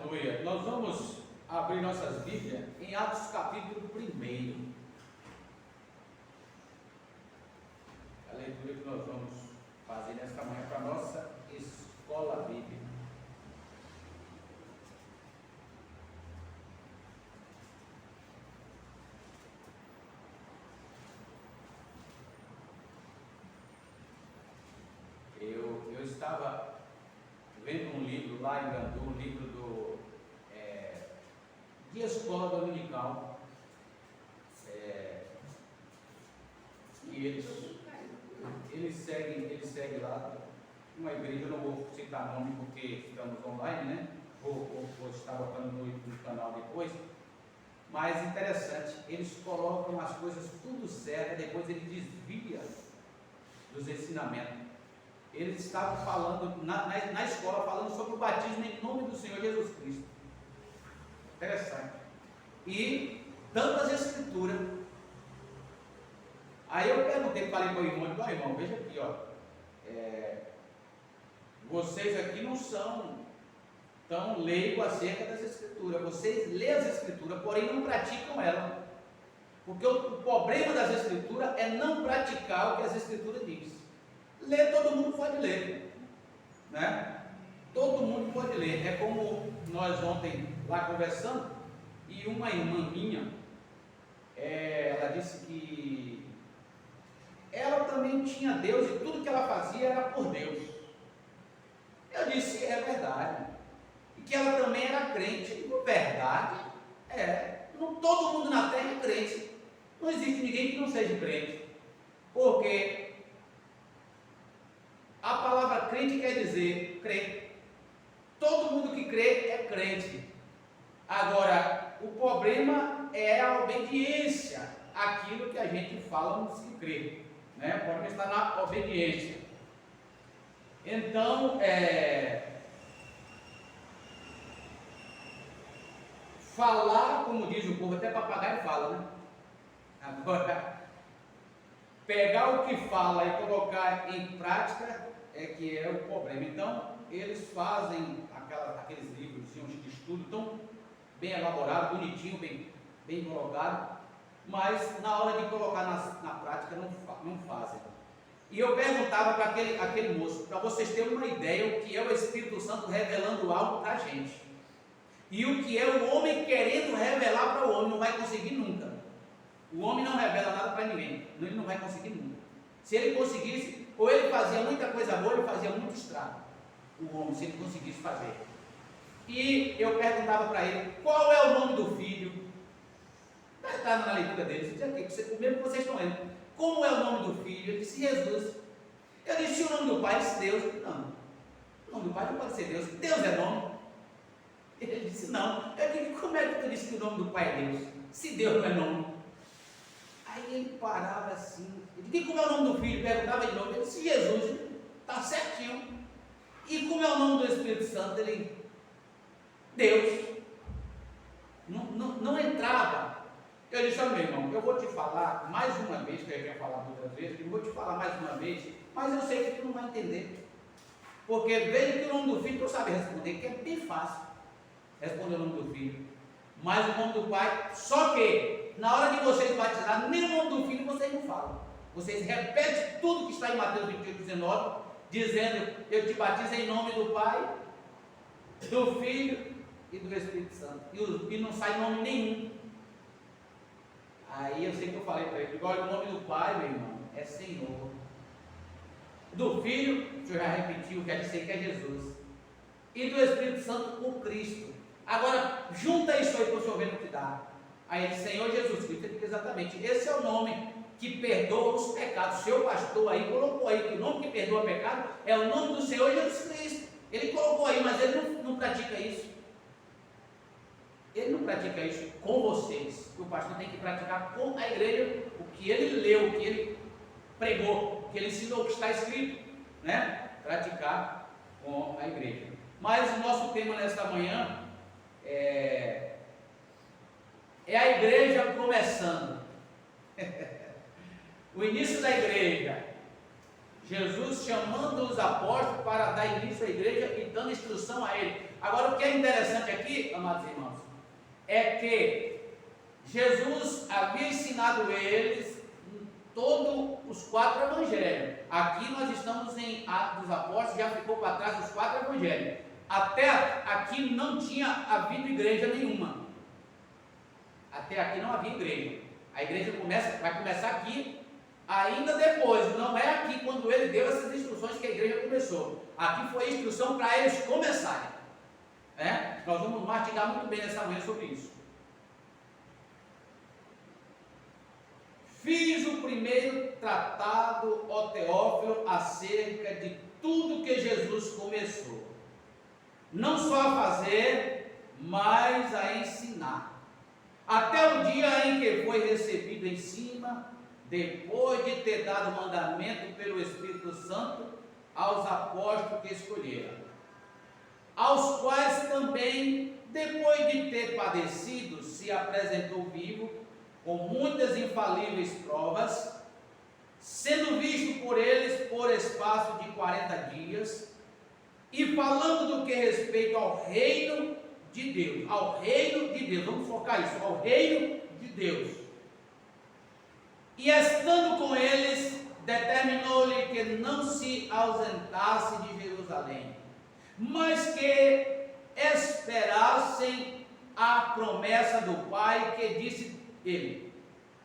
Aleluia. Nós vamos abrir nossas Bíblias em Atos capítulo 1. A leitura que nós vamos fazer nesta manhã para a nossa escola bíblica. Eu estava vendo um livro lá em Gandu, um livro de escola dominical, e eles seguem lá uma igreja. Eu não vou citar nome porque estamos online, né? Vou estar botando no canal depois, mas interessante, eles colocam as coisas tudo certo, depois eles desviam dos ensinamentos. Eles estavam falando na escola, falando sobre o batismo em nome do Senhor Jesus Cristo. Interessante. E tantas escrituras. Aí eu perguntei, falei para o irmão, veja aqui, ó. Vocês aqui não são tão leigos acerca das escrituras. Vocês lêem as escrituras, porém não praticam elas. Porque o problema das escrituras é não praticar o que as escrituras dizem. Ler, todo mundo pode ler, né? Todo mundo pode ler. É como nós ontem lá conversando, e uma irmã minha, ela disse que ela também tinha Deus e tudo que ela fazia era por Deus. Eu disse, é verdade, e que ela também era crente. Eu digo, verdade, todo mundo na terra é crente, não existe ninguém que não seja crente, porque a palavra crente quer dizer crer. Todo mundo que crê é crente. Agora, o problema é a obediência àquilo que a gente fala nos que crê, né? O problema está na obediência. Então, falar, como diz o povo, até papagaio fala, né? Agora, pegar o que fala e colocar em prática é que é o problema. Então, eles fazem aqueles livros de estudo tão bem elaborado, bonitinho, bem colocado, mas na hora de colocar na prática não fazem. E eu perguntava para aquele moço, para vocês terem uma ideia, o que é o Espírito Santo revelando algo para a gente, e o que é o homem querendo revelar para o homem. Não vai conseguir nunca. O homem não revela nada para ninguém, ele não vai conseguir nunca. Se ele conseguisse, ou ele fazia muita coisa boa, ele fazia muito estrago. O homem, se ele conseguisse fazer. E eu perguntava para ele, qual é o nome do filho? Está na leitura dele, o mesmo que vocês estão lendo. Como é o nome do filho? Ele disse, Jesus. Eu disse, o nome do pai? Ele disse, Deus. Não, o nome do pai não pode ser Deus. Deus é nome. Ele disse, não. Eu disse, como é que tu disse que o nome do pai é Deus? Se Deus não é nome. Aí ele parava assim, ele disse, como é o nome do filho? Perguntava de novo, ele disse, Jesus, está certinho. E como é o nome do Espírito Santo? Ele, Deus. Não entrava. Eu disse, meu irmão, eu vou te falar mais uma vez, que eu já falar muitas vezes, eu vou te falar mais uma vez, mas eu sei que tu não vai entender. Porque veja que o nome do filho tu sabe responder, que é bem fácil responder o nome do filho. Mas o nome do pai, só que na hora de vocês batizar, nem o nome do filho vocês não falam. Vocês repetem tudo que está em Mateus 28:19, dizendo, eu te batizo em nome do Pai, do Filho e do Espírito Santo. E não sai nome nenhum. Aí eu sei que eu falei para ele, olha, o nome do Pai, meu irmão, é Senhor. Do Filho, o senhor já repetiu, já disse que é Jesus. E do Espírito Santo, o Cristo. Agora, junta isso aí para o senhor ver no que dá. Aí ele, Senhor Jesus Cristo, ele diz exatamente, esse é o nome que perdoa os pecados. O seu pastor aí colocou aí que o nome que perdoa o pecado é o nome do Senhor Jesus Cristo. Ele colocou aí, mas ele não pratica isso. Ele não pratica isso com vocês. O pastor tem que praticar com a igreja o que ele leu, o que ele pregou, o que ele ensinou, o que está escrito, né? Praticar com a igreja. Mas o nosso tema nesta manhã é a igreja começando. O início da igreja. Jesus chamando os apóstolos para dar início à igreja e dando instrução a ele. Agora, o que é interessante aqui, amados irmãos, é que Jesus havia ensinado eles todos os 4 evangelhos. Aqui nós estamos em Atos dos Apóstolos, já ficou para trás os 4 evangelhos. Até aqui não tinha havido igreja nenhuma. Até aqui não havia igreja. A igreja vai começar aqui, ainda depois. Não é aqui quando ele deu essas instruções que a igreja começou. Aqui foi a instrução para eles começarem. Nós vamos mastigar muito bem nessa manhã sobre isso. Fiz o primeiro tratado, ó Teófilo, acerca de tudo que Jesus começou. Não só a fazer, mas a ensinar. Até o dia em que foi recebido em cima, depois de ter dado mandamento pelo Espírito Santo aos apóstolos que escolheram, aos quais também, depois de ter padecido, se apresentou vivo, com muitas infalíveis provas, sendo visto por eles por espaço de 40 dias, e falando do que respeita ao reino de Deus, vamos focar isso, ao reino de Deus. E estando com eles, determinou-lhe que não se ausentasse de Jerusalém, mas que esperassem a promessa do Pai, que disse ele: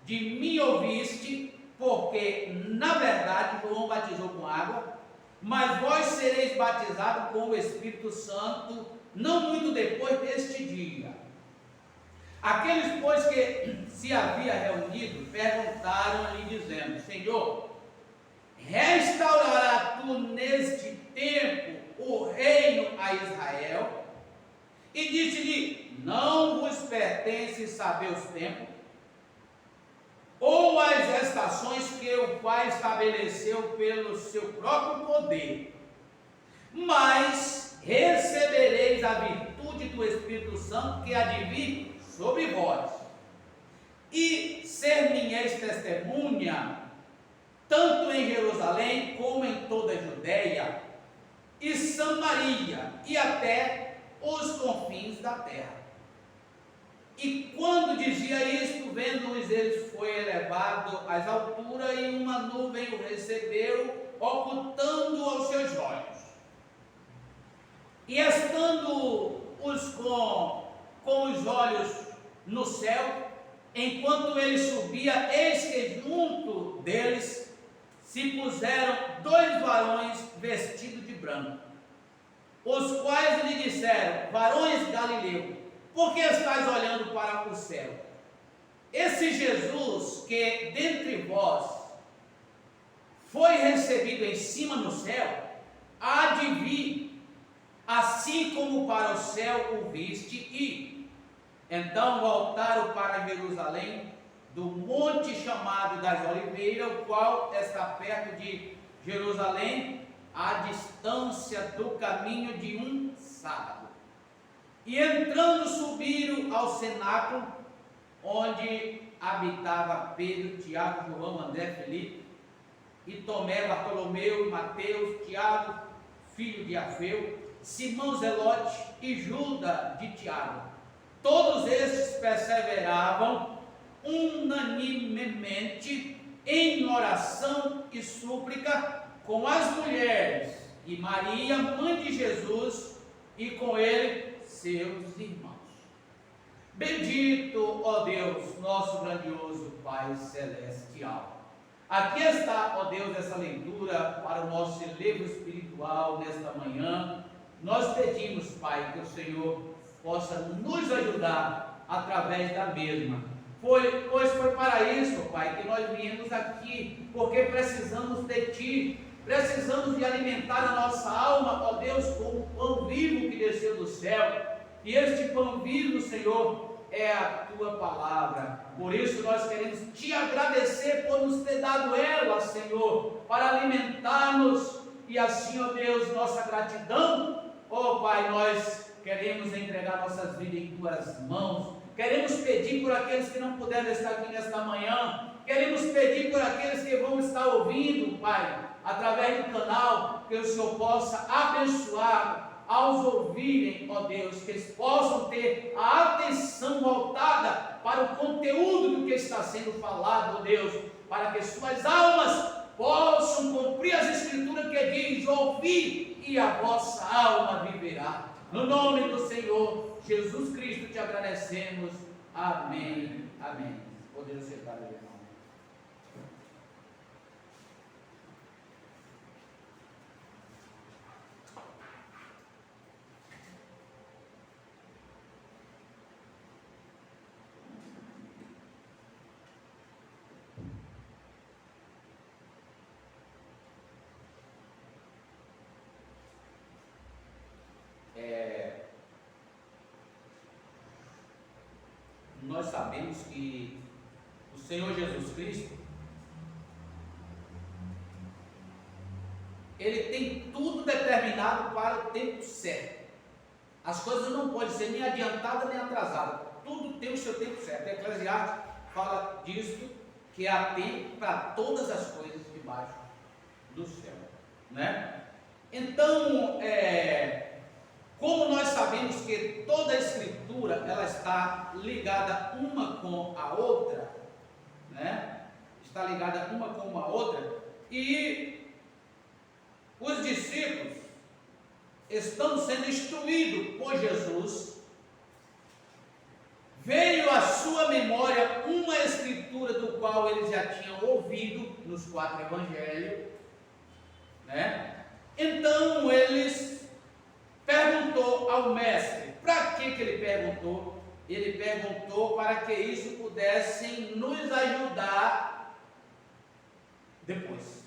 de mim ouviste, porque na verdade João batizou com água, mas vós sereis batizados com o Espírito Santo não muito depois deste dia. Aqueles, pois, que se havia reunido, perguntaram-lhe, dizendo: Senhor, restaurará tu neste tempo o reino a Israel? E disse-lhe: não vos pertence saber os tempos, ou as estações que o Pai estabeleceu pelo seu próprio poder, mas recebereis a virtude do Espírito Santo que há de vir sobre vós, e ser-me-eis testemunha, tanto em Jerusalém como em toda a Judéia e Samaria, e até os confins da terra. E quando dizia isto, vendo-os eles, foi elevado às alturas, e uma nuvem o recebeu, ocultando aos seus olhos. E estando os com os olhos no céu, enquanto ele subia, eis que junto deles se puseram 2 varões vestidos de branco, os quais lhe disseram: varões Galileu, por que estáis olhando para o céu? Esse Jesus que dentre vós foi recebido em cima no céu, há de vir, assim como para o céu o viste ir. Então voltaram para Jerusalém, do monte chamado das Oliveiras, o qual está perto de Jerusalém, à distância do caminho de um sábado. E entrando, subiram ao cenáculo, onde habitava Pedro, Tiago, João, André, Felipe, e Tomé, Bartolomeu, Mateus, Tiago, filho de Alfeu, Simão Zelote e Judas de Tiago. Todos estes perseveravam unanimemente em oração e súplica com as mulheres e Maria, mãe de Jesus, e com ele seus irmãos. Bendito, ó Deus, nosso grandioso Pai Celestial. Aqui está, ó Deus, essa leitura para o nosso livro espiritual nesta manhã. Nós pedimos, Pai, que o Senhor possa nos ajudar através da mesma. Pois foi para isso, Pai, que nós viemos aqui, porque precisamos de Ti, precisamos de alimentar a nossa alma, ó Deus, com o pão vivo que desceu do céu, e este pão vivo, Senhor, é a Tua palavra. Por isso nós queremos Te agradecer por nos ter dado ela, Senhor, para alimentar-nos, e assim, ó Deus, nossa gratidão, ó Pai, nós queremos entregar nossas vidas em Tuas mãos. Queremos pedir por aqueles que não puderam estar aqui nesta manhã. Queremos pedir por aqueles que vão estar ouvindo, Pai, através do canal, que o Senhor possa abençoar aos ouvirem, ó Deus, que eles possam ter a atenção voltada para o conteúdo do que está sendo falado, ó Deus, para que suas almas possam cumprir as escrituras que diz: ouvi e a vossa alma viverá. No nome do Senhor Jesus Cristo te agradecemos. Amém. Amém. Podemos sentar, meu irmão. Nós sabemos que o Senhor Jesus Cristo, Ele tem tudo determinado para o tempo certo. As coisas não podem ser nem adiantadas nem atrasadas. Tudo tem o seu tempo certo. A Eclesiastes fala disso, que há tempo para todas as coisas debaixo do céu, né? Então, como nós sabemos que toda a Escritura ela está ligada uma com a outra, né? Está ligada uma com a outra, e os discípulos estão sendo instruídos por Jesus. Veio à sua memória uma Escritura do qual eles já tinham ouvido nos 4 evangelhos, né? Então eles perguntou ao mestre. Para que ele perguntou? Ele perguntou para que isso pudessem nos ajudar depois.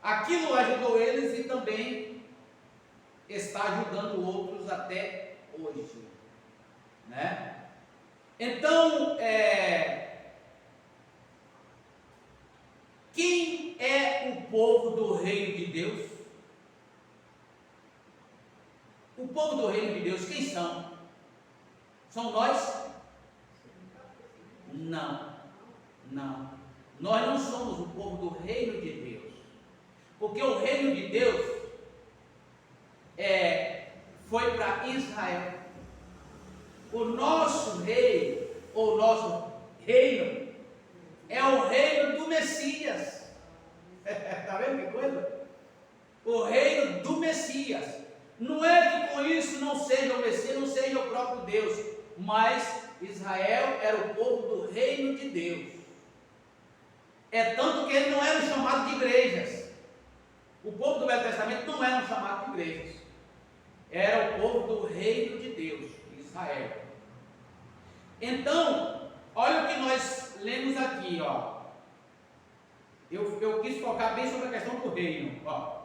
Aquilo ajudou eles e também está ajudando outros até hoje, né? Então, quem é o povo do reino de Deus? O povo do reino de Deus, quem são? São nós? Não, não. Nós não somos o povo do reino de Deus. Porque o reino de Deus foi para Israel. O nosso rei, ou nosso reino, é o reino do Messias. Está vendo que coisa? O reino do Messias. Não é que com isso não seja o Messias, não seja o próprio Deus, mas Israel era o povo do reino de Deus. É tanto que ele não era chamado de igrejas. O povo do Velho Testamento não era chamado de igrejas. Era o povo do reino de Deus, Israel. Então, olha o que nós lemos aqui, ó. Eu quis focar bem sobre a questão do reino, ó.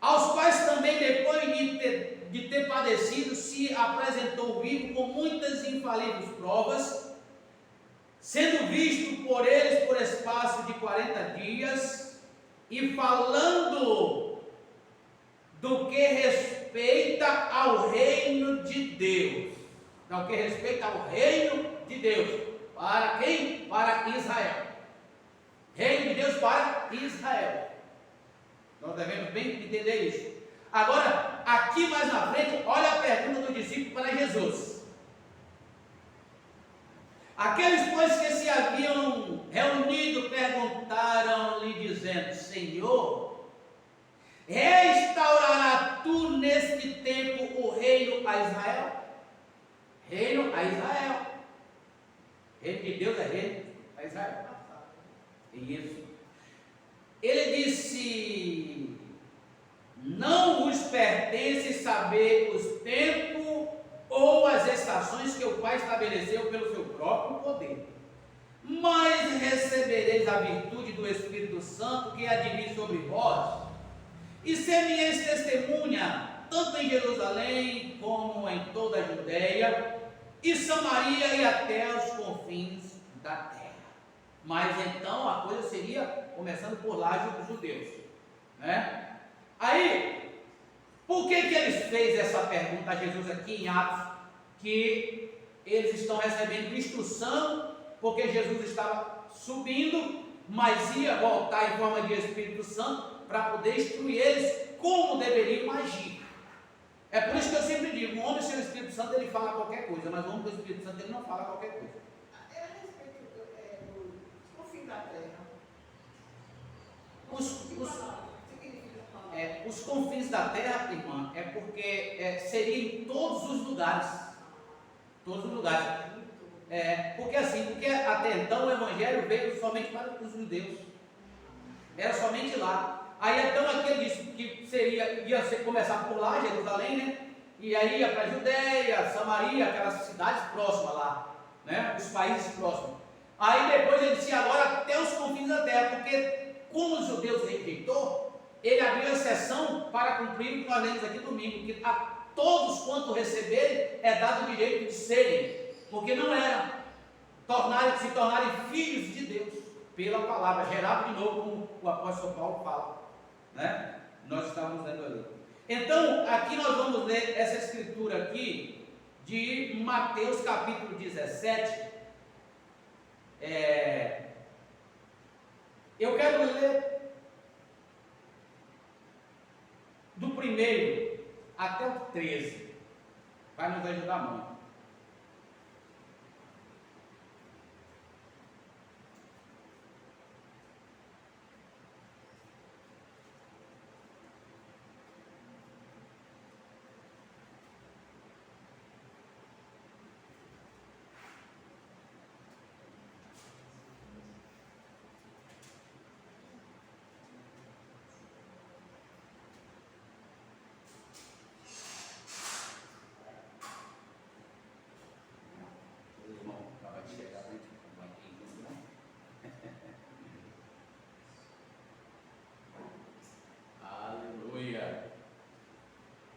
Aos quais também, depois de ter padecido, se apresentou vivo com muitas infalíveis provas, sendo visto por eles por espaço de 40 dias, e falando do que respeita ao reino de Deus. No que respeita ao reino de Deus. Para quem? Para Israel. Reino de Deus para Israel. Nós devemos bem entender isso. Agora, aqui mais na frente, olha a pergunta do discípulo para Jesus. Aqueles, pois, que se haviam reunido, perguntaram-lhe, dizendo: Senhor, restaurará tu neste tempo o reino a Israel? Reino a Israel. Reino de Deus é reino a Israel. Isso. Ele disse: não vos pertence saber os tempos ou as estações que o Pai estabeleceu pelo seu próprio poder, mas recebereis a virtude do Espírito Santo que há de vir sobre vós, e ser-me-eis testemunha, tanto em Jerusalém como em toda a Judéia e Samaria e até os confins da terra. Mas então a coisa seria começando por lá dos judeus, né? Aí, por que eles fez essa pergunta a Jesus aqui em Atos? Que eles estão recebendo instrução, porque Jesus estava subindo mas ia voltar em forma de Espírito Santo para poder instruir eles como deveriam agir. É por isso que eu sempre digo, o homem sem o Espírito Santo ele fala qualquer coisa, mas o homem com o Espírito Santo ele não fala qualquer coisa. É a respeito dos confins da terra. Os confins da terra, irmã, é porque seria em todos os lugares. Todos os lugares. Porque até então o Evangelho veio somente para os judeus. Era somente lá. Aí então aqui ele disse que ia começar por lá, Jerusalém, né? E aí ia para a Judéia, Samaria, aquelas cidades próximas lá, né? Os países próximos. Aí depois ele disse agora até os confins da terra, porque como os judeus rejeitou, ele abriu exceção para cumprir o que nós lemos aqui domingo, que a todos quanto receberem é dado o direito de serem, porque não eram, se tornarem filhos de Deus, pela palavra, gerado de novo, como o apóstolo Paulo fala, né? Nós estávamos lendo ali. Então, aqui nós vamos ler essa escritura aqui, de Mateus capítulo 17, eu quero ler do 1º até o 13, vai nos ajudar muito.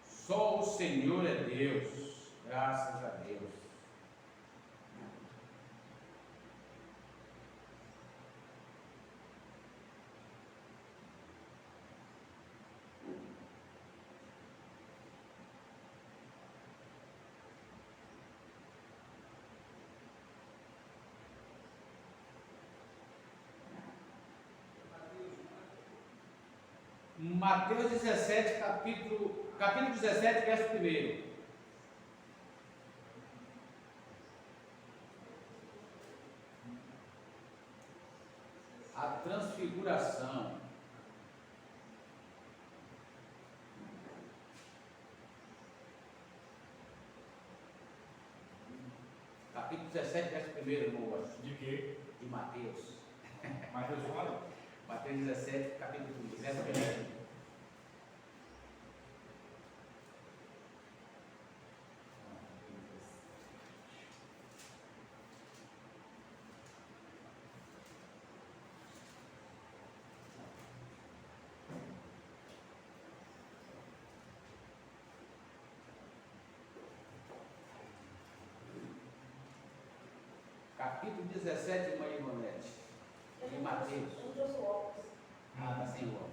Só o Senhor é Deus, graças a Deus. Mateus 17, capítulo 17, verso 1. A transfiguração. Capítulo 17, verso 1, moço. De quê? De Mateus. Mateus fala? Mateus 17, capítulo 1, verso 1. Capítulo 17, irmã Ivanete, de Mateus. Ah, está sem óculos.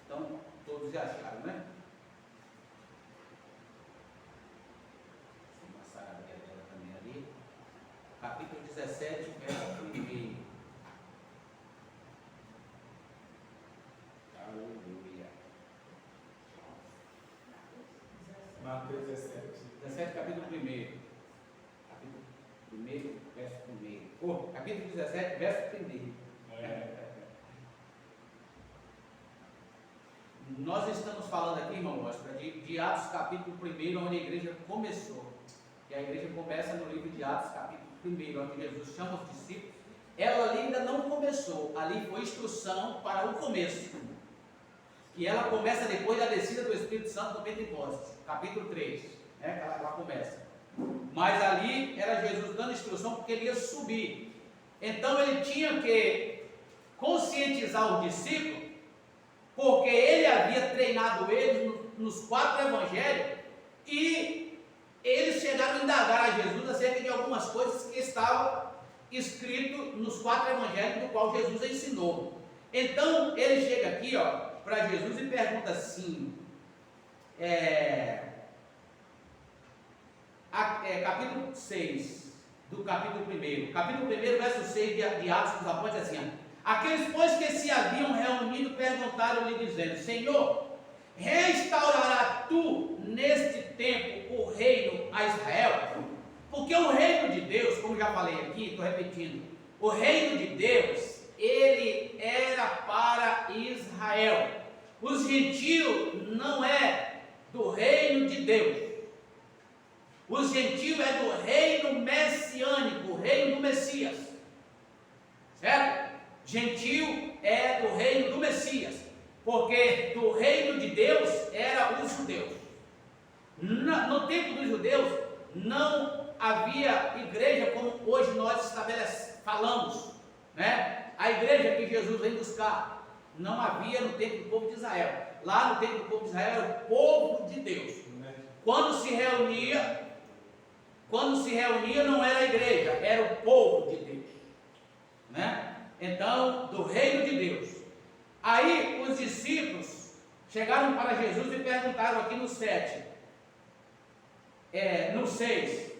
Então, todos já acharam, né? Tem uma saradinha dela também ali. Capítulo 17, verso 1. Aleluia. Mateus 17. 17, capítulo 1. Capítulo 1, verso 1. Capítulo 17, verso 1. Nós estamos falando aqui, irmão, de Atos, capítulo 1, onde a igreja começou. E a igreja começa no livro de Atos, capítulo 1, onde Jesus chama os discípulos. Ela ali ainda não começou, ali foi instrução para o começo. E ela começa depois da descida do Espírito Santo no Pentecostes, capítulo 3, né? Ela começa. Mas ali era Jesus dando instrução porque ele ia subir. Então ele tinha que conscientizar os discípulos, porque ele havia treinado eles nos 4 evangelhos e eles chegaram a indagar a Jesus acerca de algumas coisas que estavam escritas nos 4 evangelhos do qual Jesus ensinou. Então ele chega aqui para Jesus e pergunta assim, capítulo 6, do capítulo 1. Capítulo 1, verso 6 de Atos dos Apóstolos, assim: aqueles, pois, que se haviam reunido, perguntaram-lhe, dizendo: Senhor, restaurará tu neste tempo o reino a Israel? Porque o reino de Deus, como já falei aqui, estou repetindo, o reino de Deus, ele era para Israel. Os gentios não é do reino de Deus. Os gentios é do reino messiânico, o reino do Messias. Certo? Gentio é do reino do Messias, porque do reino de Deus era os judeus. No tempo dos judeus não havia igreja como hoje nós falamos, né? A igreja que Jesus vem buscar não havia no tempo do povo de Israel. Lá no tempo do povo de Israel era o povo de Deus. Quando se reunia não era a igreja, era o povo de Deus, né? Então, do reino de Deus. Aí os discípulos chegaram para Jesus e perguntaram aqui no 7, no 6,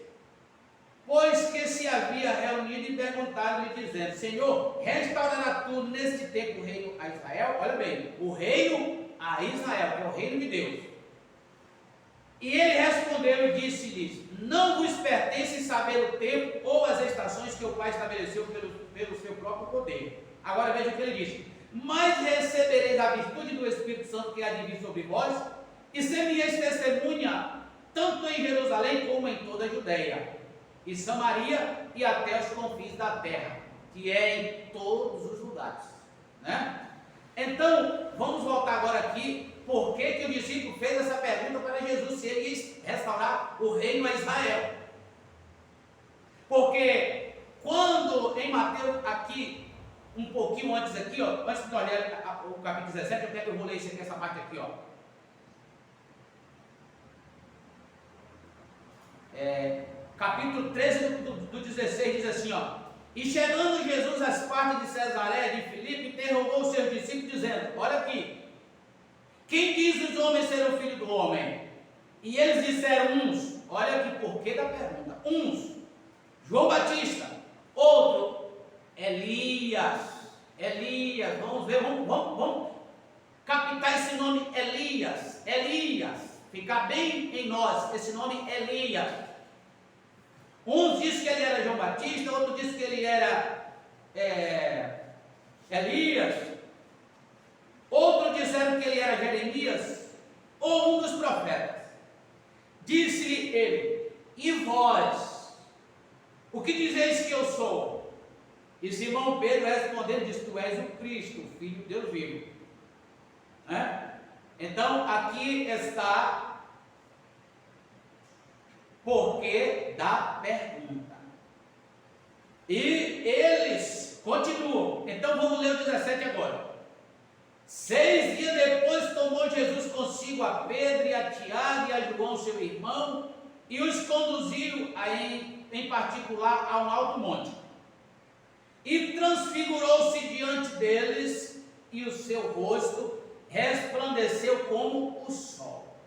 pois que se havia reunido e perguntado-lhe, dizendo: Senhor, restaurará tu neste tempo o reino a Israel? Olha bem, o reino a Israel, que é o reino de Deus. E ele respondeu e disse-lhes: não vos pertence saber o tempo ou as estações que o Pai estabeleceu pelo seu próprio poder. Agora veja o que ele disse: mas recebereis a virtude do Espírito Santo que há de vir sobre vós, e ser-me-eis testemunha, tanto em Jerusalém como em toda a Judeia e Samaria e até os confins da terra, que é em todos os lugares, né? Então, vamos voltar agora aqui. Por que o discípulo fez essa pergunta para Jesus, se ele ia restaurar o reino a Israel? Porque quando em Mateus, aqui, um pouquinho antes aqui, ó, antes de olhar o capítulo 17, eu vou ler essa parte aqui, ó. Capítulo 13 do 16 diz assim, ó: e chegando Jesus às partes de Cesareia de Filipe, interrogou os seus discípulos, dizendo: olha aqui, quem diz os homens ser o filho do homem? E eles disseram uns, olha aqui porquê da pergunta, uns, João Batista, outro, Elias, vamos ver, vamos captar esse nome Elias, ficar bem em nós, esse nome Elias. Uns dizem que ele era João Batista, outro disse que ele era Elias, outros disseram que ele era Jeremias, ou um dos profetas. Disse-lhe ele: e vós, o que dizeis que eu sou? E Simão Pedro respondendo disse: tu és o Cristo, o Filho de Deus vivo. Então aqui está porquê da pergunta. E eles continuam. Então vamos ler o 17 agora. 6 dias depois tomou Jesus consigo a Pedro e a Tiago e a João seu irmão, e os conduziu em particular a um alto monte, e transfigurou-se diante deles, e o seu rosto resplandeceu como o sol,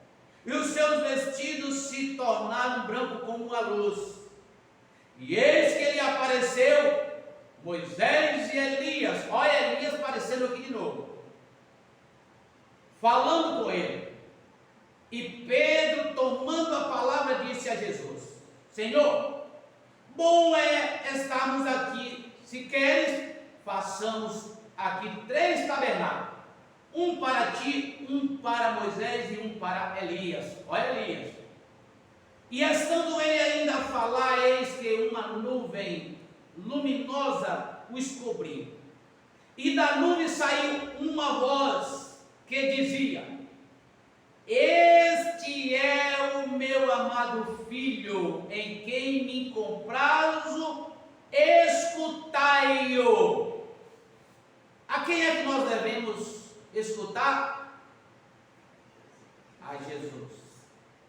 e os seus vestidos se tornaram brancos como a luz. E eis que lhe apareceu Moisés e Elias. Olha Elias aparecendo aqui de novo, falando com ele. E Pedro, tomando a palavra, disse a Jesus: Senhor, bom é estarmos aqui. Se queres, façamos aqui 3 tabernáculos, um para ti, um para Moisés e um para Elias. Olha Elias. E estando ele ainda a falar, eis que uma nuvem luminosa os cobriu, e da nuvem saiu uma voz que dizia: este é o meu amado filho, em quem me comprazo, escutai-o. A quem é que nós devemos escutar? A Jesus.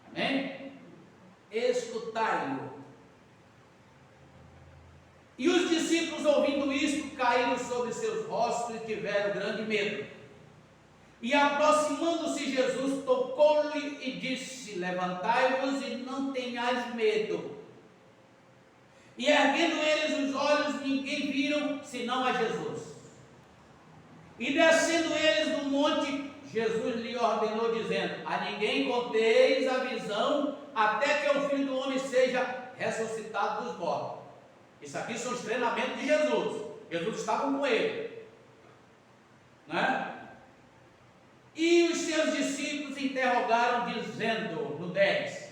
Amém? Escutai-o. E os discípulos, ouvindo isto, caíram sobre seus rostos e tiveram grande medo. E aproximando-se Jesus, tocou-lhe e disse: levantai-vos e não tenhais medo. E erguendo eles os olhos, ninguém viram senão a Jesus. E descendo eles do monte, Jesus lhe ordenou, dizendo: a ninguém conteis a visão, até que o Filho do Homem seja ressuscitado dos mortos. Isso aqui são os treinamentos de Jesus. Jesus estava com ele, né? E os seus discípulos interrogaram, dizendo, no 10: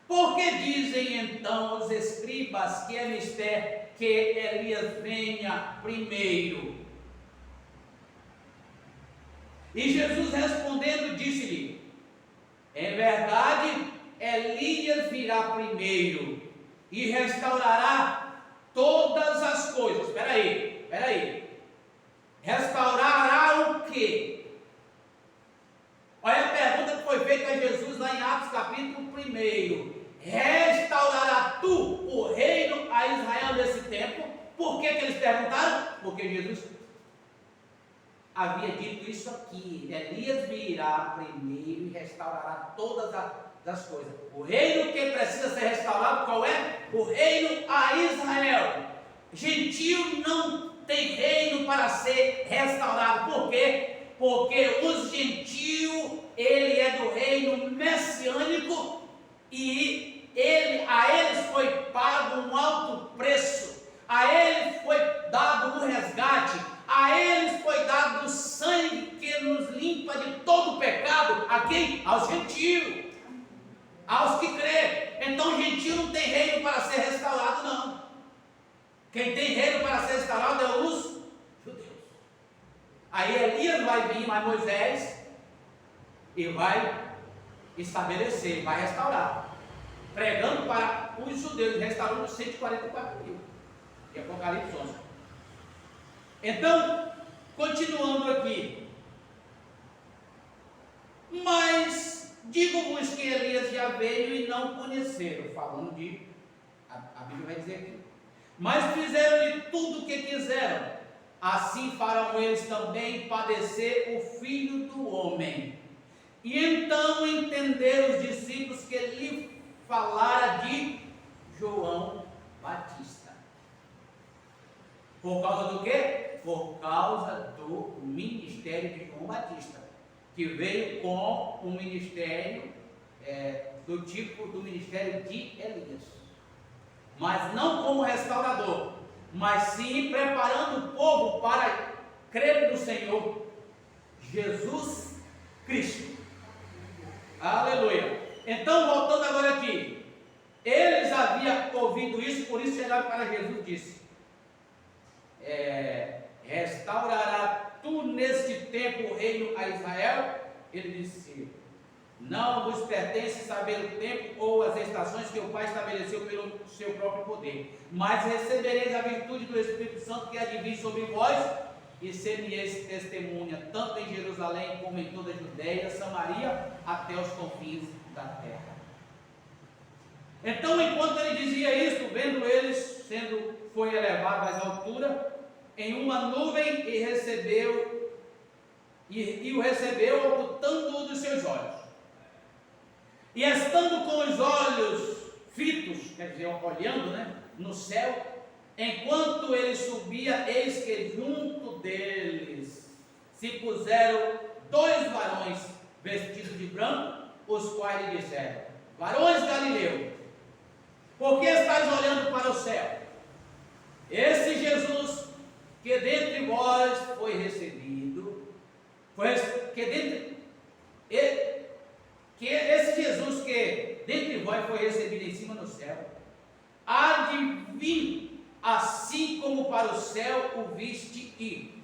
por que dizem então os escribas que é mister que Elias venha primeiro? E Jesus respondendo disse-lhe: em verdade, Elias virá primeiro e restaurará todas as coisas. Espera aí. Restaurará o quê? Olha a pergunta que foi feita a Jesus lá em Atos capítulo 1. Restaurará tu o reino a Israel nesse tempo? Por que eles perguntaram? Porque Jesus havia dito isso aqui: Elias virá primeiro e restaurará todas as coisas. O reino que precisa ser restaurado, qual é? O reino a Israel. Gentio não tem reino para ser restaurado. Por quê? Porque o gentio, ele é do reino messiânico e a eles foi pago um alto preço, a eles foi dado um resgate, a eles foi dado o sangue que nos limpa de todo pecado. A quem? Aos gentios, aos que crê. Então o gentio não tem reino para ser restaurado, não. Quem tem reino para ser restaurado é os judeus. Aí Elias vai vir, mais Moisés, e vai estabelecer, vai restaurar, pregando para os judeus, restaurando os 144 mil, que é Apocalipse 11. Então, continuando aqui: mas digo-vos que Elias já veio e não conheceram, falando de, a Bíblia vai dizer aqui, mas fizeram-lhe tudo o que quiseram, assim farão eles também padecer o Filho do Homem. E então entenderam os discípulos que lhe falara de João Batista. Por causa do quê? Por causa do ministério de João Batista, que veio com um ministério do tipo do ministério de Elias, mas não como restaurador, mas sim preparando o povo para crer no Senhor Jesus Cristo. Aleluia. Então, voltando agora aqui, eles haviam ouvido isso, por isso chegaram para Jesus e disse: restaurará tu neste tempo o reino a Israel? Ele disse: não vos pertence saber o tempo ou as estações que o Pai estabeleceu pelo seu próprio poder, mas recebereis a virtude do Espírito Santo que há de vir sobre vós, e ser-me-eis testemunha, tanto em Jerusalém como em toda a Judéia, Samaria, até os confins da terra. Então, enquanto ele dizia isso, vendo eles, foi elevado às alturas, em uma nuvem, e o recebeu, ocultando-o dos seus olhos. E estando com os olhos fitos, quer dizer, olhando, no céu, enquanto ele subia, eis que junto deles se puseram 2 varões vestidos de branco, os quais lhe disseram: varões Galileus, por que estáis olhando para o céu? Esse Jesus que dentre vós foi recebido, esse Jesus que dentre vós foi recebido em cima no céu, há de vir, assim como para o céu o viste ir.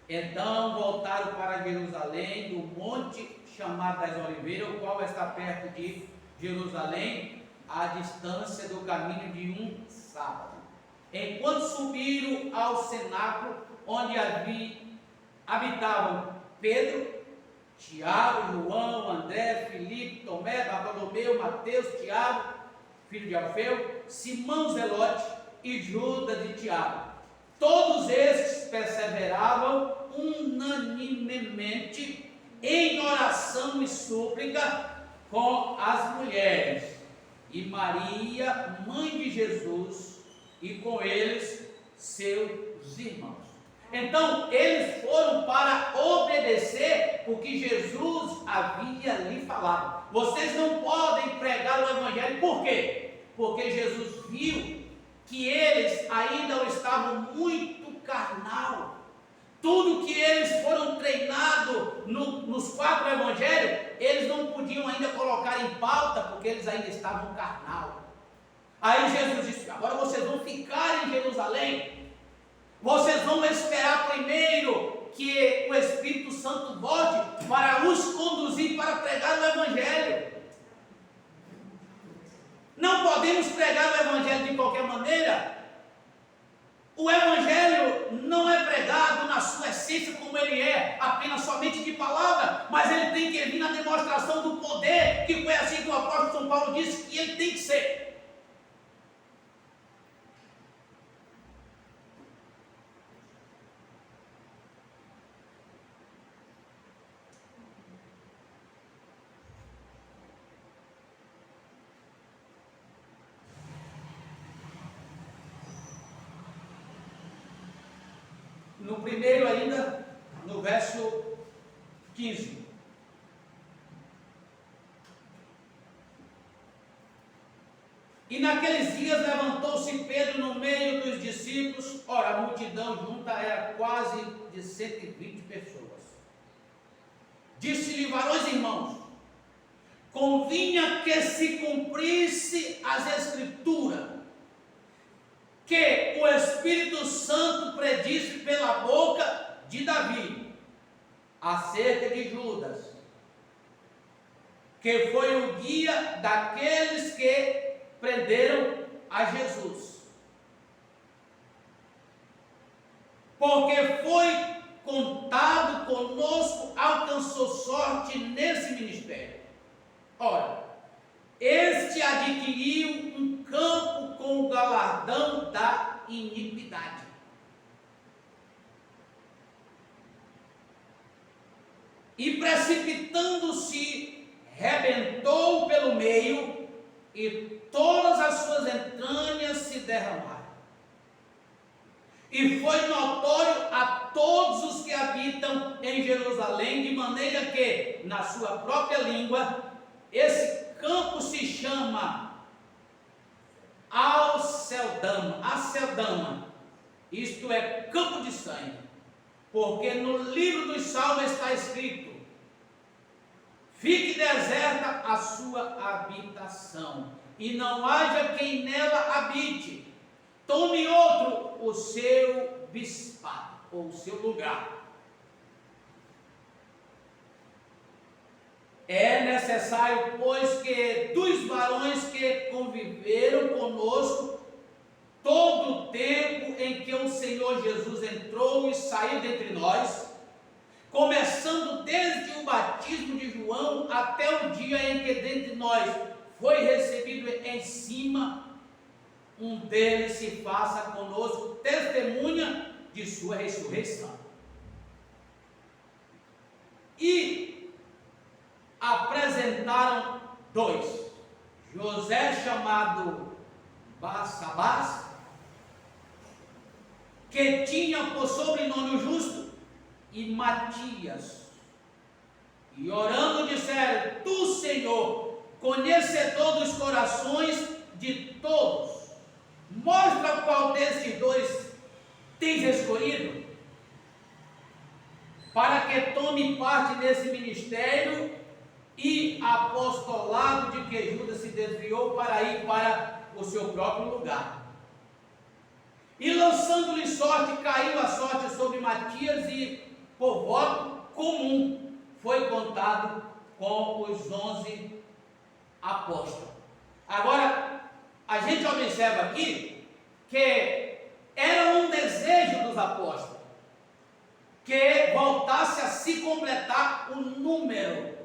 Então voltaram para Jerusalém, do monte chamado das Oliveiras, o qual está perto de Jerusalém, à distância do caminho de um sábado. Enquanto subiram ao cenáculo, onde habitavam Pedro, Tiago, João, André, Filipe, Tomé, Bartolomeu, Mateus, Tiago, filho de Alfeu, Simão Zelote e Judas de Tiago. Todos estes perseveravam unanimemente em oração e súplica com as mulheres e Maria, mãe de Jesus, e com eles seus irmãos. Então, eles foram para obedecer o que Jesus havia lhe falado. Vocês não podem pregar o Evangelho, por quê? Porque Jesus viu que eles ainda estavam muito carnal. Tudo que eles foram treinados nos 4 evangelhos, eles não podiam ainda colocar em pauta, porque eles ainda estavam carnal. Aí Jesus disse: agora vocês vão ficar em Jerusalém, vocês vão esperar primeiro que o Espírito Santo volte para os conduzir para pregar o Evangelho. Não podemos pregar o Evangelho de qualquer maneira. O Evangelho não é pregado na sua essência como ele é, apenas somente de palavra, mas ele tem que vir na demonstração do poder, que foi assim que o apóstolo São Paulo disse que ele tem que ser. No primeiro ainda, no verso 15. E naqueles dias levantou-se Pedro no meio dos discípulos. Ora, a multidão junta era quase de 120 pessoas. Disse-lhe: varões irmãos, convinha que se cumprisse as Escrituras, que o Espírito Santo predisse pela boca de Davi, acerca de Judas, que foi o guia daqueles que prenderam a Jesus. Porque foi contado conosco, alcançou sorte nesse ministério. Ora, este adquiriu um campo com o galardão da iniquidade. E precipitando-se, rebentou pelo meio, e todas as suas entranhas se derramaram. E foi notório a todos os que habitam em Jerusalém, de maneira que, na sua própria língua, esse campo se chama Aceldama, isto é, campo de sangue, porque no livro dos Salmos está escrito: fique deserta a sua habitação, e não haja quem nela habite, tome outro o seu bispado, ou o seu lugar. É necessário, pois, que dos varões que conviveram conosco todo o tempo em que o Senhor Jesus entrou e saiu dentre nós, começando desde o batismo de João até o dia em que dentre nós foi recebido em cima, um deles se faça conosco testemunha de sua ressurreição. E apresentaram 2, José chamado Barsabás, que tinha por sobrenome o Justo, e Matias, e orando disseram: tu, Senhor, conhecedor dos corações de todos, mostra qual desses 2 tens escolhido, para que tome parte nesse ministério e apostolado de que Judas se desviou para ir para o seu próprio lugar. E lançando-lhe sorte, caiu a sorte sobre Matias, e por voto comum foi contado com os 11 apóstolos. Agora, a gente observa aqui que era um desejo dos apóstolos que voltasse a se completar o número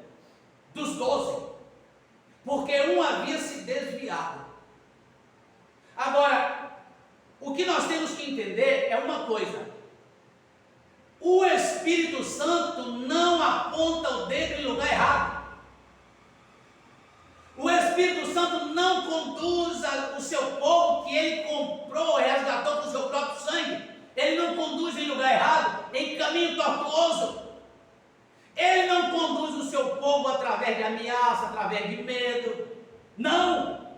dos 12, porque um havia se desviado. Agora, o que nós temos que entender é uma coisa: o Espírito Santo não aponta o dedo em lugar errado. O Espírito Espírito Santo não conduz o seu povo que ele comprou, resgatou com o seu próprio sangue. Ele não conduz em lugar errado, em caminho tortuoso. Ele não conduz o seu povo através de ameaça, através de medo. Não!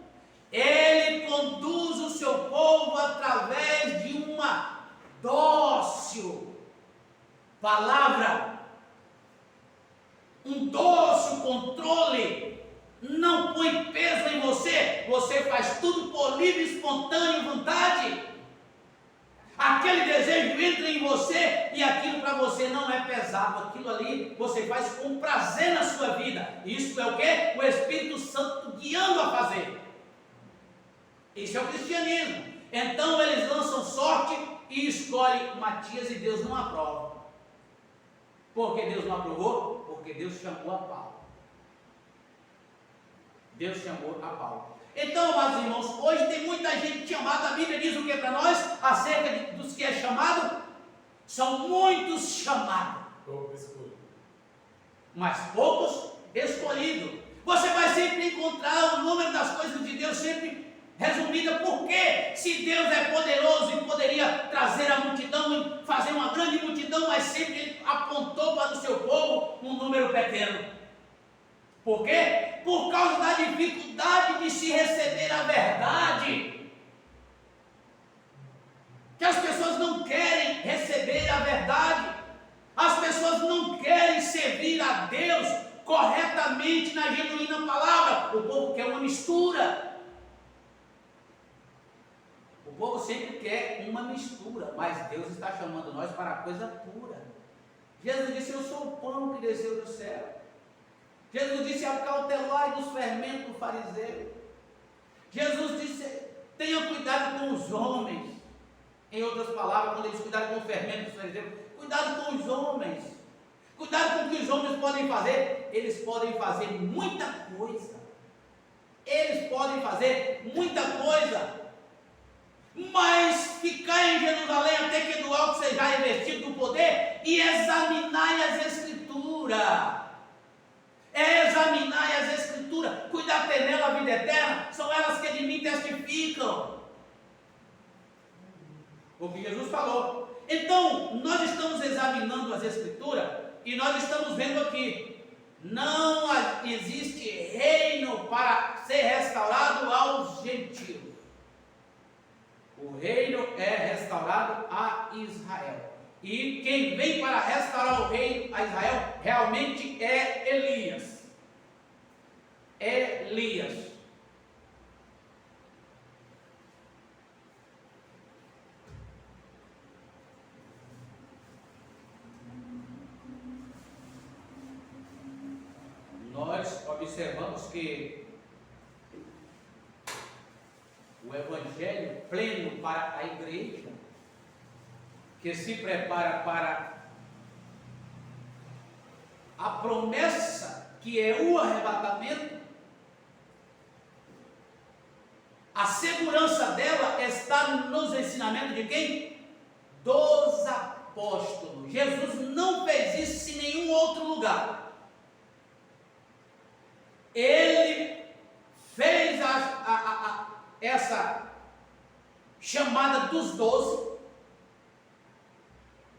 Ele conduz o seu povo através de uma dócil palavra, um dócil controle. Não põe peso em você, você faz tudo por livre, espontânea vontade. Aquele desejo entra em você e aquilo para você não é pesado, aquilo ali você faz com prazer na sua vida. Isso é o que? O Espírito Santo guiando a fazer. Isso é o cristianismo. Então eles lançam sorte e escolhem Matias e Deus não aprova. Por que Deus não aprovou? Porque Deus chamou a Paulo. Deus chamou a Paulo. Então, amados irmãos, hoje tem muita gente chamada. A Bíblia diz o que para nós? Acerca dos que é chamado? São muitos chamados, Pouco escuro. mas poucos escolhidos. Você vai sempre encontrar o número das coisas de Deus sempre resumida. Por quê? Se Deus é poderoso e poderia trazer a multidão, fazer uma grande multidão, mas sempre Ele apontou para o seu povo um número pequeno. Por quê? Por causa da dificuldade de se receber a verdade. Que as pessoas não querem receber a verdade. As pessoas não querem servir a Deus corretamente na genuína palavra. O povo quer uma mistura. O povo sempre quer uma mistura, mas Deus está chamando nós para a coisa pura. Jesus disse: eu sou o pão que desceu do céu. Jesus disse: acautelai dos fermentos do fariseu. Jesus disse: tenha cuidado com os homens. Em outras palavras, quando eles cuidaram com o fermento dos fariseus, cuidado com os homens. Cuidado com o que os homens podem fazer. Eles podem fazer muita coisa. Eles podem fazer muita coisa. Mas ficar em Jerusalém até que do alto seja revestido do poder e examinai as Escrituras. Examinai as Escrituras, cuidar ter nela a vida eterna, são elas que de mim testificam. O que Jesus falou. Então, nós estamos examinando as Escrituras e nós estamos vendo aqui: não existe reino para ser restaurado aos gentios. O reino é restaurado a Israel. E quem vem para restaurar o reino a Israel realmente é Elias. Elias. Nós observamos que o evangelho pleno para a igreja, que se prepara para a promessa que é o arrebatamento, a segurança dela está nos ensinamentos de quem? Dos apóstolos. Jesus não fez isso em nenhum outro lugar. Ele fez essa chamada dos 12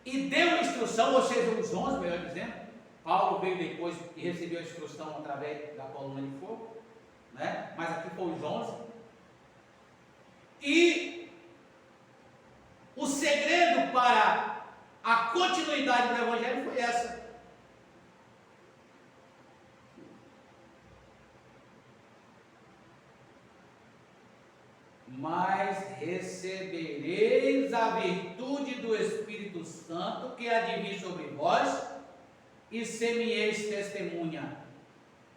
e deu a instrução, ou seja, os 11, melhor dizendo. Paulo veio depois e recebeu a instrução através da coluna de fogo, né? Mas aqui foi os 11. E o segredo para a continuidade do evangelho foi essa: mas recebereis a virtude do Espírito Santo que há de vir sobre vós, e ser-me-eis testemunha,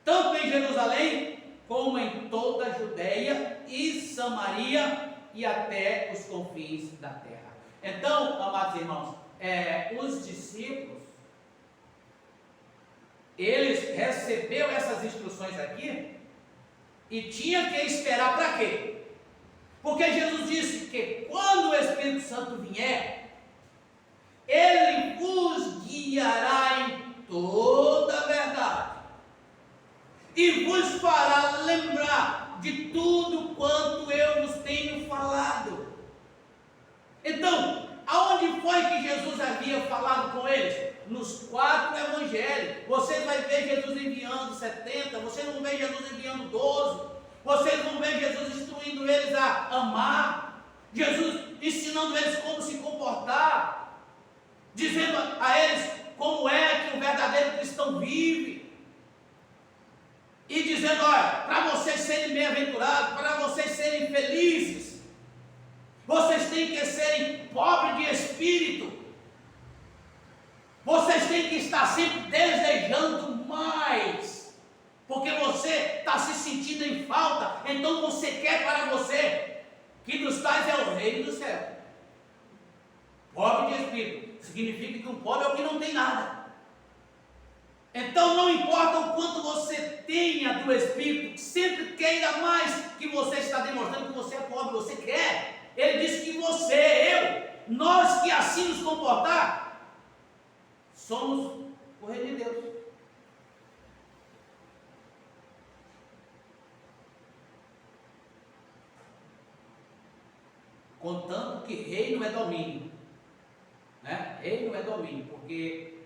tanto em Jerusalém, como em toda a Judeia e Samaria, e até os confins da terra. Então, amados irmãos, os discípulos, eles receberam essas instruções aqui, e tinha que esperar para quê? Porque Jesus disse que quando o Espírito Santo vier, Ele vos guiará em toda a verdade. e vos fará lembrar de tudo quanto eu vos tenho falado. Então, aonde foi que Jesus havia falado com eles? Nos 4 evangelhos. Vocês vão ver Jesus enviando 70, vocês vão ver Jesus enviando 12, vocês vão ver Jesus instruindo eles a amar, Jesus ensinando eles como se comportar, dizendo a eles como é que o verdadeiro cristão vive, e dizendo: olha, para vocês serem bem-aventurados, para vocês serem felizes, vocês têm que serem pobres de espírito, vocês têm que estar sempre desejando mais, porque você está se sentindo em falta, então você quer para você, que dos tais é o reino do céu. Pobre de espírito significa que um pobre é o que não tem nada. Então não importa o quanto você tenha do espírito, sempre queira mais, que você está demonstrando que você é pobre, você quer. Ele disse que você, nós que assim nos comportar, somos o reino de Deus. Contanto que reino é domínio, né? Reino é domínio, porque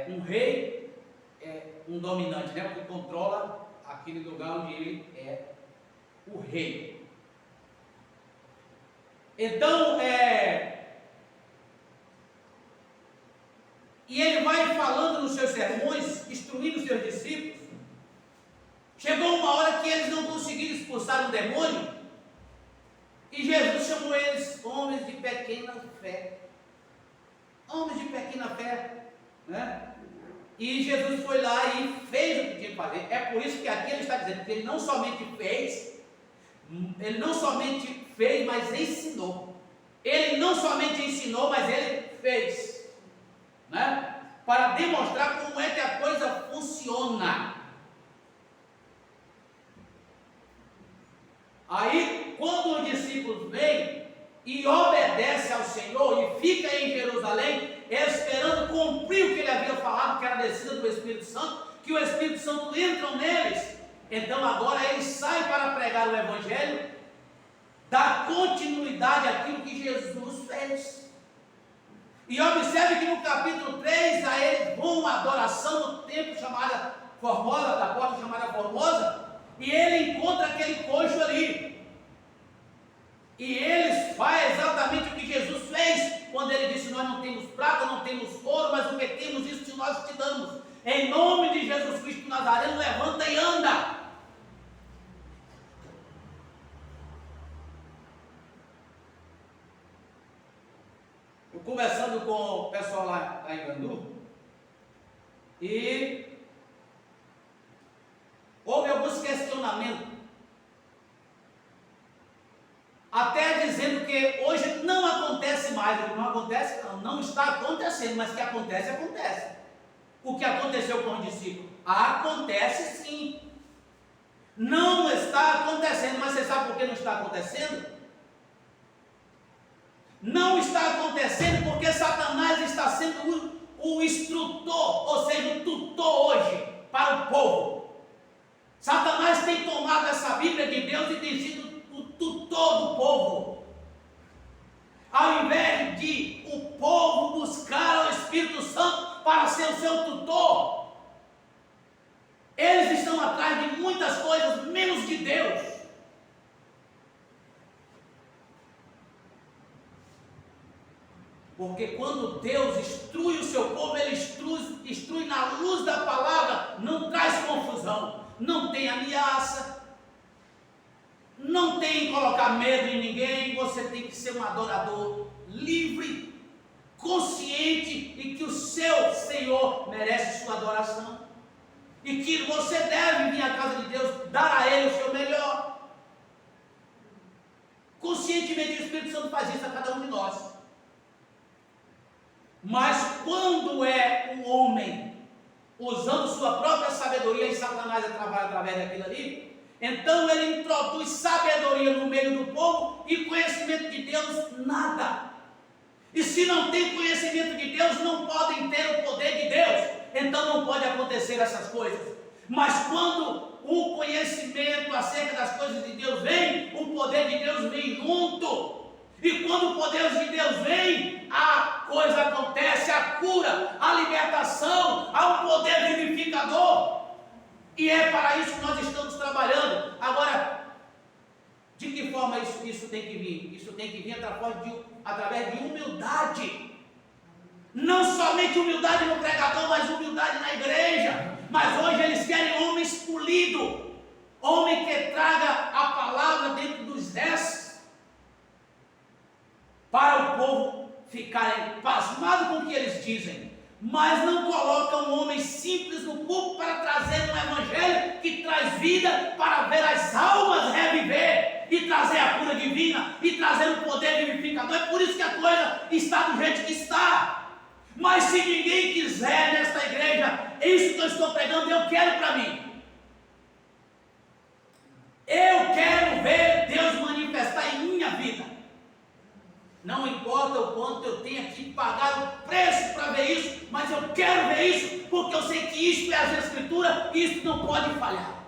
um rei é um dominante, né? Porque controla aquele lugar onde ele é o rei. Então, e ele vai falando nos seus sermões, instruindo os seus discípulos. Chegou uma hora que eles não conseguiram expulsar o demônio, e Jesus chamou eles homens de pequena fé. Homens de pequena fé, né? E Jesus foi lá e fez o que tinha que fazer. É por isso que aqui ele está dizendo que ele não somente fez, mas ensinou. Ele não somente ensinou, mas ele fez, né? Para demonstrar como é que a coisa funciona. Aí, quando os discípulos vêm e obedecem ao Senhor e fica em Jerusalém, esperando cumprir o que ele havia falado, que era a descida do Espírito Santo, que o Espírito Santo entra neles, então agora eles saem para pregar o Evangelho, dar continuidade àquilo que Jesus fez. E observe que no capítulo 3, a eles vão uma adoração no templo chamada Formosa, da porta chamada Formosa, e ele encontra aquele coxo ali. E eles fazem exatamente o que Jesus fez, quando ele disse: nós não temos prata, não temos ouro, mas o que temos, isso nós te damos. Em nome de Jesus Cristo Nazareno, levanta e anda. Eu conversando com o pessoal lá em Gandu, e houve alguns questionamentos, até dizendo que hoje não acontece mais. Não acontece, não está acontecendo, mas que acontece, acontece. O que aconteceu com os discípulos? Acontece sim. Não está acontecendo, mas você sabe por que não está acontecendo? Não está acontecendo porque Satanás está sendo o instrutor, ou seja, o tutor hoje para o povo. Satanás tem tomado essa Bíblia de Deus e tem sido o tutor do povo. Ao invés de o povo buscar o Espírito Santo para ser o seu tutor, eles estão atrás de muitas coisas, menos de Deus. Porque quando Deus instrui o seu povo, ele instrui na luz da palavra, não traz confusão, não tem ameaça, não tem colocar medo em ninguém. Você tem que ser um adorador livre, consciente e que o seu Senhor merece sua adoração e que você deve vir à casa de Deus, dar a Ele o seu melhor. Conscientemente o Espírito Santo faz isso a cada um de nós. Mas quando é o homem usando sua própria sabedoria, e Satanás trabalha através daquilo ali, então ele introduz sabedoria no meio do povo e conhecimento de Deus, nada. E se não tem conhecimento de Deus, não podem ter o poder de Deus. Então não pode acontecer essas coisas. Mas quando o conhecimento acerca das coisas de Deus vem, o poder de Deus vem junto. E quando o poder de Deus vem, a coisa acontece, a cura, a libertação, há um poder vivificador. E é para isso que nós estamos trabalhando. Agora, de que forma isso tem que vir? Isso tem que vir através de humildade. Não somente humildade no pregador, mas humildade na igreja. Mas hoje eles querem homens polidos, homem que traga a palavra dentro dos versos, para o povo ficarem pasmados com o que eles dizem. Mas não colocam um homem simples no púlpito para trazer um evangelho que traz vida, para ver as almas reviver, e trazer a cura divina, e trazer o poder vivificador. É por isso que a coisa está do jeito que está. Mas se ninguém quiser nesta igreja, isso que eu estou pregando, eu quero para mim. Eu quero ver Deus manifestar em minha vida. Não importa o quanto eu tenha que pagar o preço para ver isso, mas eu quero ver isso, porque eu sei que isto é as Escrituras, e isso não pode falhar.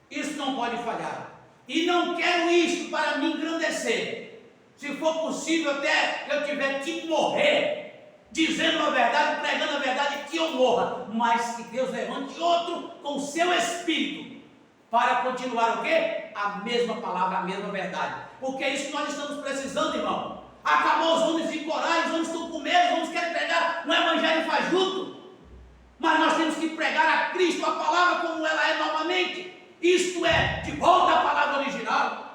Isso não pode falhar. E não quero isto para me engrandecer. Se for possível, até eu tiver que morrer, dizendo a verdade, pregando a verdade, que eu morra. Mas que Deus levante outro com o seu Espírito, para continuar o quê? A mesma palavra, a mesma verdade. Porque é isso que nós estamos precisando, irmão. Acabou os homens vicorais, os homens estão com medo, os homens querem pregar um evangelho fajuto. Mas nós temos que pregar a Cristo, a palavra como ela é novamente. Isto é, de volta à palavra original.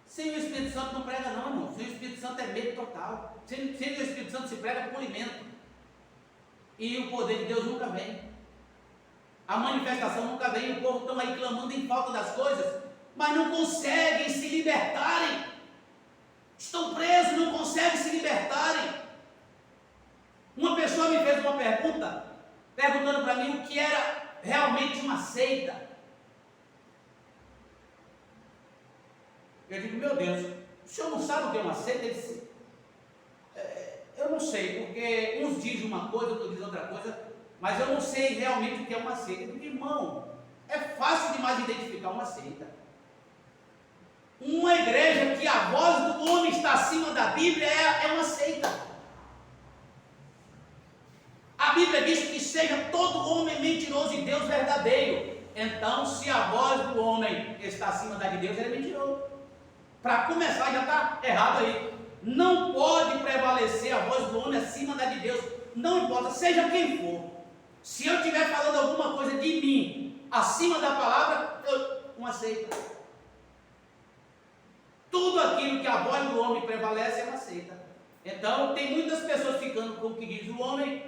Sem o Espírito Santo não prega não, irmão. Sem o Espírito Santo é medo total. Sem o Espírito Santo se prega polimento. E o poder de Deus nunca vem. A manifestação nunca vem. O povo está aí clamando em falta das coisas, mas não conseguem se libertarem. Estão presos, não conseguem se libertarem. Uma pessoa me fez uma pergunta, perguntando para mim o que era realmente uma seita. Eu digo, meu Deus, o senhor não sabe o que é uma seita? Ele disse, eu não sei, porque uns dizem uma coisa, outros dizem outra coisa, mas eu não sei realmente o que é uma seita. Eu digo, irmão, é fácil demais identificar uma seita. Uma igreja que a voz do homem está acima da Bíblia é uma seita. A Bíblia diz que seja todo homem mentiroso e Deus verdadeiro. Então, se a voz do homem está acima da de Deus, ele é mentiroso. Para começar, já está errado aí. Não pode prevalecer a voz do homem acima da de Deus. Não importa, seja quem for. Se eu estiver falando alguma coisa de mim acima da palavra, uma seita. Tudo aquilo que a voz do homem prevalece é uma seita. Então, tem muitas pessoas ficando com o que diz o homem,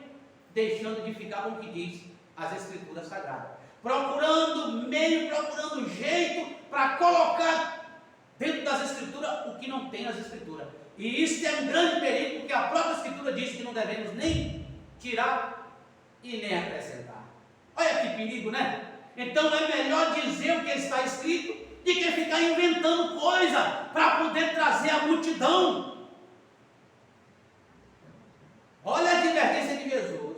deixando de ficar com o que diz as Escrituras Sagradas. Procurando meio, procurando jeito para colocar dentro das Escrituras o que não tem nas Escrituras. E isso é um grande perigo, porque a própria Escritura diz que não devemos nem tirar e nem acrescentar. Olha que perigo, né? Então é melhor dizer o que está escrito do que ficar inventando coisa para poder trazer a multidão. Olha a advertência de Jesus.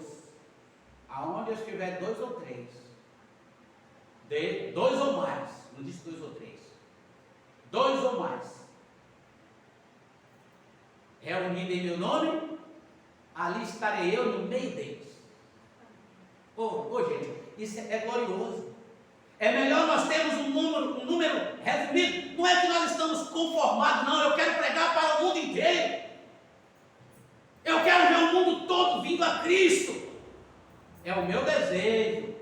Aonde estiver dois ou três, dois ou mais, não disse dois ou três, dois ou mais, reunido em meu nome, ali estarei eu no meio deles. Gente, isso é glorioso. É melhor nós termos um número resumido. Não é que nós estamos conformados, não. Eu quero pregar para o mundo inteiro. Eu quero ver o mundo todo vindo a Cristo. É o meu desejo.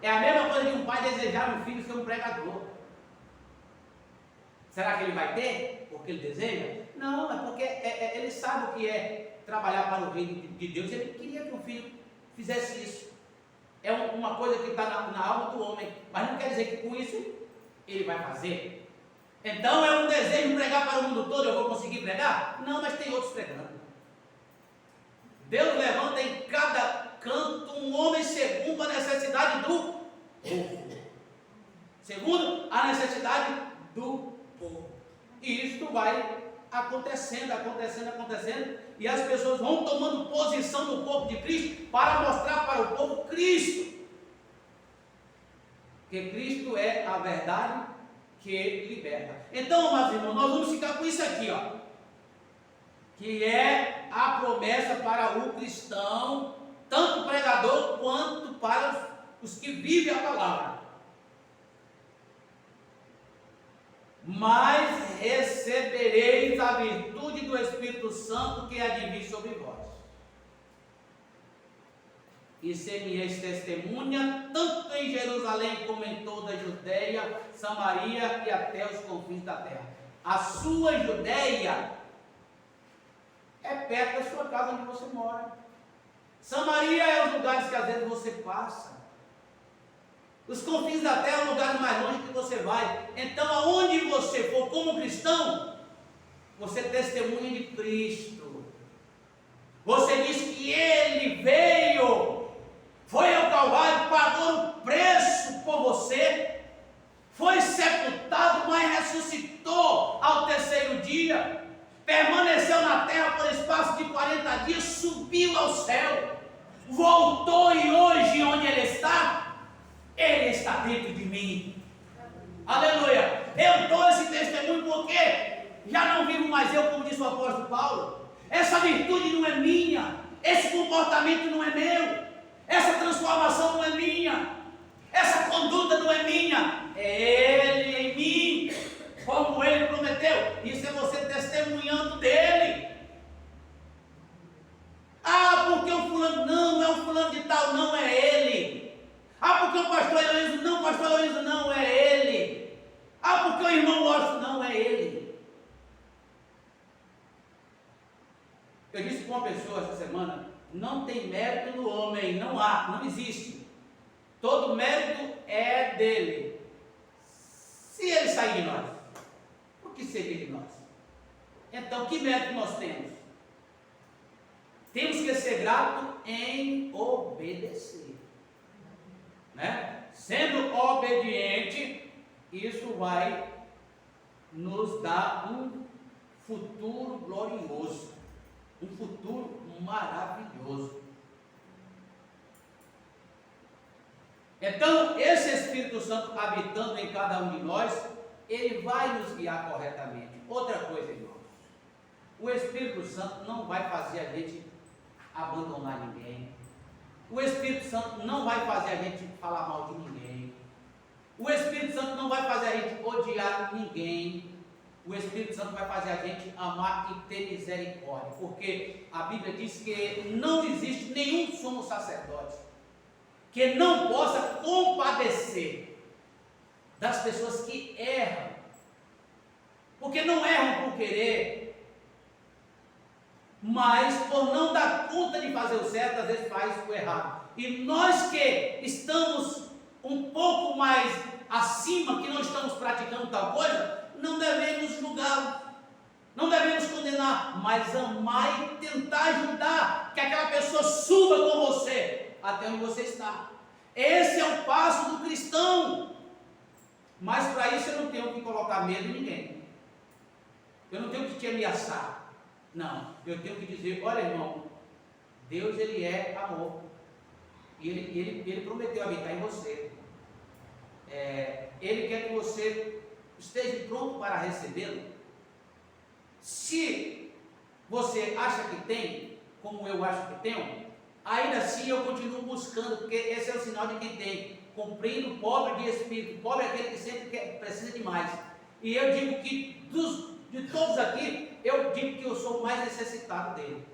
É a mesma coisa de um pai desejar um filho ser um pregador. Será que ele vai ter? Porque ele deseja? Não, é porque ele sabe o que é trabalhar para o reino de Deus. Ele queria que o filho fizesse isso. É uma coisa que está na alma do homem, mas não quer dizer que com isso ele vai fazer. Então é um desejo pregar para o mundo todo. Eu vou conseguir pregar? Não, mas tem outros pregando. Deus levanta em cada canto um homem segundo a necessidade do povo. Segundo a necessidade do povo. E isto vai acontecendo, e as pessoas vão tomando posição são do corpo de Cristo para mostrar para o povo Cristo. Porque Cristo é a verdade que liberta. Então, amados irmãos, nós vamos ficar com isso aqui, ó, que é a promessa para o cristão, tanto o pregador quanto para os que vivem a palavra. Mas recebereis a virtude do Espírito Santo que há de vir sobre vós. E ser-me-eis testemunha, tanto em Jerusalém como em toda a Judéia, Samaria e até os confins da terra. A sua Judéia é perto da sua casa onde você mora. Samaria é os lugares que às vezes você passa. Os confins da terra é o lugar mais longe que você vai. Então, aonde você for como cristão, você testemunha de Cristo. Você diz que Ele veio, foi ao Calvário, pagou o preço por você, foi sepultado, mas ressuscitou ao terceiro dia, permaneceu na terra por espaço de 40 dias, subiu ao céu, voltou e hoje onde Ele está dentro de mim. Aleluia! Eu dou esse testemunho porque já não vivo mais eu, como disse o apóstolo Paulo. Essa virtude não é minha, esse comportamento não é meu, essa transformação não é minha, essa conduta não é minha, é Ele em mim, como Ele prometeu. Isso é você testemunhando dele. Ah, porque o fulano não é o fulano de tal, não é ele. Ah, porque o pastor Heloísio não, pastor Heloísio não, é ele. Ah, porque o irmão Lógico não, é ele. Eu disse para uma pessoa essa semana, não tem mérito no homem, não há, não existe. Todo mérito é dele. Se ele sair de nós, o que seria de nós? Então, que mérito nós temos? Temos que ser gratos em obedecer. Né? Sendo obediente, isso vai nos dar um futuro glorioso, um futuro maravilhoso. Então, esse Espírito Santo habitando em cada um de nós, ele vai nos guiar corretamente. Outra coisa, irmãos, o Espírito Santo não vai fazer a gente abandonar ninguém. O Espírito Santo não vai fazer a gente falar mal de ninguém. O Espírito Santo não vai fazer a gente odiar ninguém. O Espírito Santo vai fazer a gente amar e ter misericórdia. Porque a Bíblia diz que não existe nenhum sumo sacerdote que não possa compadecer das pessoas que erram. Porque não erram por querer, mas por não dar conta de fazer o certo, às vezes faz o errado. E nós que estamos um pouco mais acima, que não estamos praticando tal coisa, não devemos julgá-lo, não devemos condenar, mas amar e tentar ajudar que aquela pessoa suba com você até onde você está. Esse é o passo do cristão. Mas para isso eu não tenho que colocar medo em ninguém, eu não tenho que te ameaçar. Não, eu tenho que dizer, olha, irmão, Deus, Ele é amor, e Ele prometeu habitar em você. Ele quer que você esteja pronto para recebê-lo. Se você acha que tem, como eu acho que tenho, ainda assim eu continuo buscando, porque esse é o sinal de quem tem. Cumprindo, pobre de espírito, pobre é aquele que sempre precisa de mais. E eu digo que de todos aqui, eu digo que eu sou o mais necessitado dele.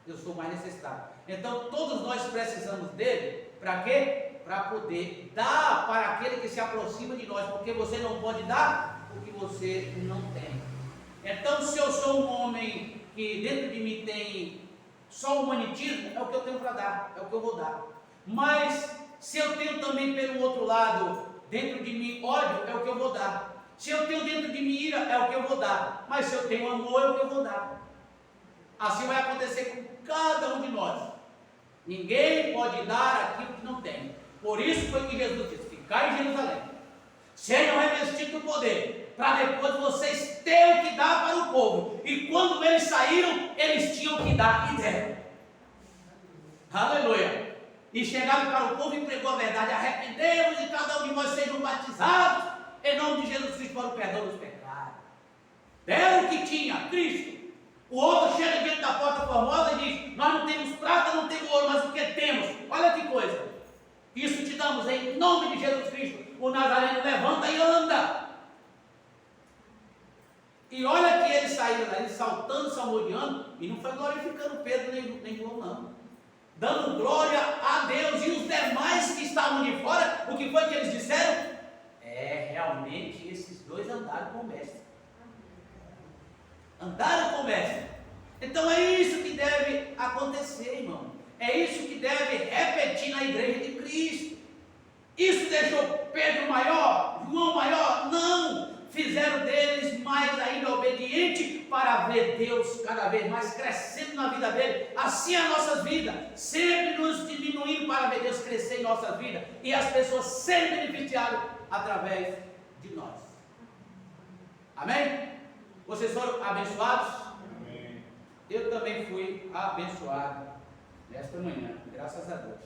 Eu sou o mais necessitado. Então todos nós precisamos dele. Para quê? Para poder dar para aquele que se aproxima de nós. Porque você não pode dar o que você não tem. Então, se eu sou um homem que dentro de mim tem só humanitismo, é o que eu tenho para dar, é o que eu vou dar. Mas se eu tenho também pelo outro lado dentro de mim ódio, é o que eu vou dar. Se eu tenho dentro de mim ira, é o que eu vou dar. Mas se eu tenho amor, é o que eu vou dar. Assim vai acontecer com cada um de nós. Ninguém pode dar aquilo que não tem. Por isso foi que Jesus disse, ficai em Jerusalém, sejam revestidos do poder, para depois vocês terem que dar para o povo. E quando eles saíram, eles tinham que dar e deram. E chegaram para o povo e pregou a verdade: arrependemos e cada um de vós sejam batizados em nome de Jesus Cristo para o perdão dos pecados. Deram o que tinha, Cristo. O outro chega diante da porta formosa e diz: nós não temos prata, não temos ouro, mas o que temos? Olha que coisa. Isso te damos em nome de Jesus Cristo. O Nazareno levanta e anda. E olha que eles saíram daí saltando, salmodiando, e não foi glorificando Pedro nem João, não. Dando glória a Deus. E os demais que estavam de fora, o que foi que eles disseram? Realmente esses dois andaram com o mestre. Andaram com o mestre. Então é isso que deve acontecer, irmão. É isso que deve repetir na igreja de Cristo. Isso deixou Pedro maior, João maior? Não! Fizeram deles mais ainda obediente para ver Deus cada vez mais crescendo na vida dele. Assim é a nossa vida, sempre nos diminuindo para ver Deus crescer em nossa vida e as pessoas serem beneficiadas através de nós. Amém? Vocês foram abençoados? Amém. Eu também fui abençoado nesta manhã, graças a Deus.